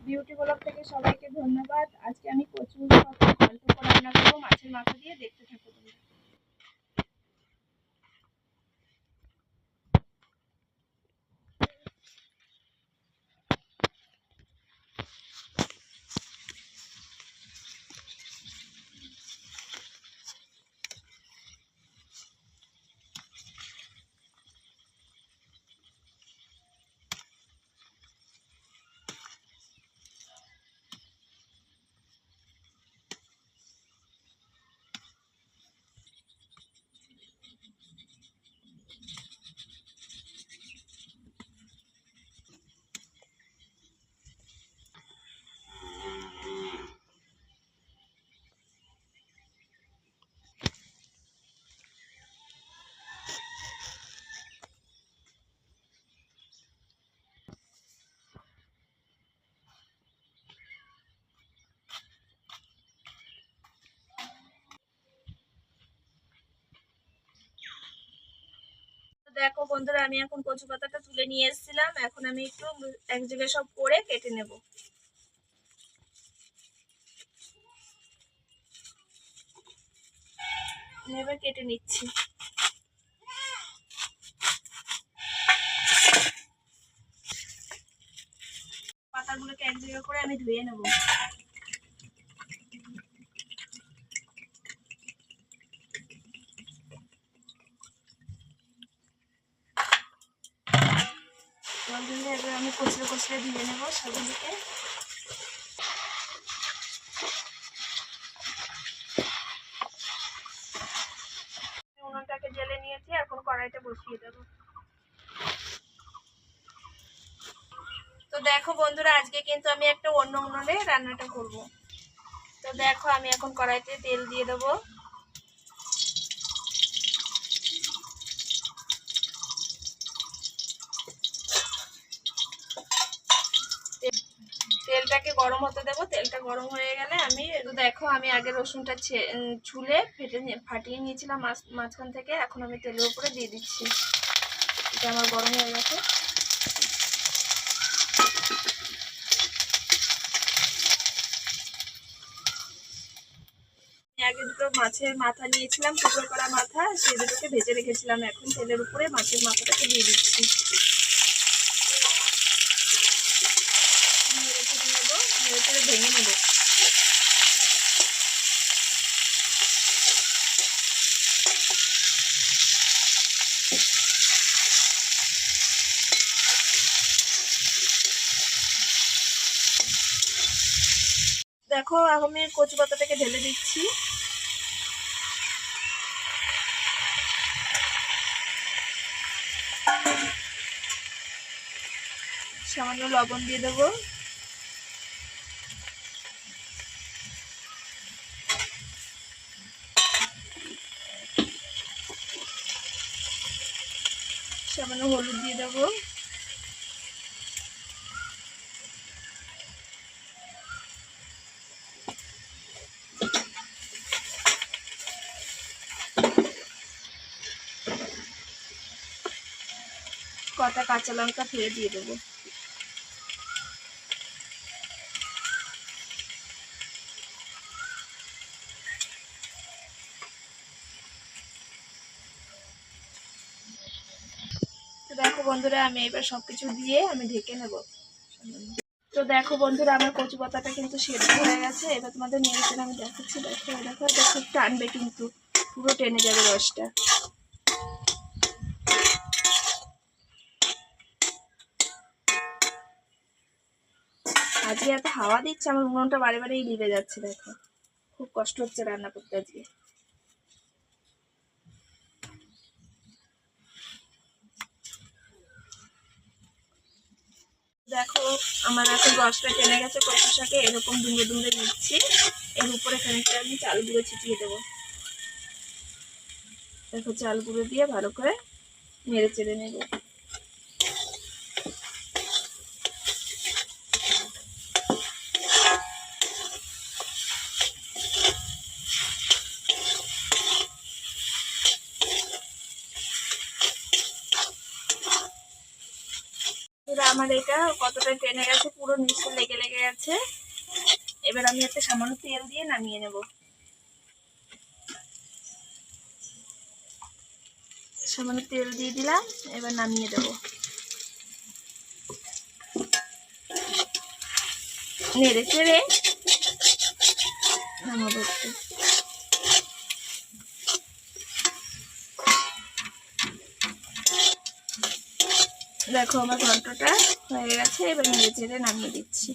Beauty blog থেকে সবাইকে ধন্যবাদ। আজকে আমি কচুর পাতা ঘন্ট করে রান্না করবো মাছের মাথা দিয়ে, দেখতে থাকো তোমরা। দেখো বন্ধুরা, আমি এখন কচু পাতাটা তুলে নিয়ে এসেছিলাম। এখন আমি একটু এক জায়গায় সব করে কেটে নেব। এবার কেটে নিচ্ছি। পাতাগুলোকে এক জায়গা করে আমি ধুয়ে নেব। এবার আমি কচলে কচলে ধুয়ে নেব সবগুলোকে। উনুনটাকে জ্বেলে নিয়েছি, এখন কড়াইটা বসিয়ে দেব। তো দেখো বন্ধুরা, আজকে কিন্তু আমি একটা অন্য উনুনে রান্নাটা করব। তো দেখো আমি এখন কড়াইতে তেল দিয়ে দেবো। তেলটাকে গরম হতে দেবো। তেলটা গরম হয়ে গেলে আমি দেখো, আমি আগে রসুনটা ছুলে ফাটিয়ে নিয়েছিলাম মাঝখান থেকে। এখন আমি তেলের উপরে দিয়ে দিচ্ছি। এটা আমার গরম হয়ে গেছে। আগে দুটো মাছের মাথা নিয়েছিলাম, টুকরো করা মাথা, সেই দুটোকে ভেজে রেখেছিলাম। এখন তেলের উপরে মাছের মাথাটাকে দিয়ে দিচ্ছি। ভেঙে নেবো। দেখো আমি কচু পাতাটাকে ঢেলে দিচ্ছি। সামান্য লবণ দিয়ে দেবো। সামান্য হলুদ দিয়ে দেবো। কটা কাঁচা লঙ্কা ফেলে দিয়ে দেবো। তো দেখো বন্ধুরা, আমি এবার সবকিছু দিয়ে আমি ঢেকে নেব। তো দেখো বন্ধুরা, আমার কচু পাতাটা কিন্তু সেদ্ধ হয়ে গেছে। এবার তোমাদের নেড়ে চেড়ে আমি দেখাচ্ছি। দেখো দেখো, এটা খুব টানবে, কিন্তু পুরো টেনে যাবে রসটা। আজকে এত হাওয়া দিচ্ছে, আমার উনুনটা বারে বারেই লিভে যাচ্ছে। দেখো খুব কষ্ট হচ্ছে রান্না করতে আজকে। দেখো আমার এখন রসটা টেনে গেছে কচু শাকে। এরকম দুমড়ে দুমড়ে নিচ্ছি। এর উপরে খানিকটা আমি চাল গুঁড়ো ছিটিয়ে দেবো। দেখো চাল গুঁড়ো দিয়ে ভালো করে নেড়ে চেড়ে নেব। আমার এটা কতটা টেনে গেছে, পুরো নিচে লেগে লেগে গেছে। এবার আমি একটা সামান্য তেল দিয়ে নামিয়ে নেব। সামান্য তেল দিয়ে দিলাম, এবার নামিয়ে দেব। নেড়ে চেড়ে নামাবো একটু। দেখো আমার ঘন্টটা হয়ে গেছে, এবার নেড়ে চেড়ে নামিয়ে দিচ্ছি।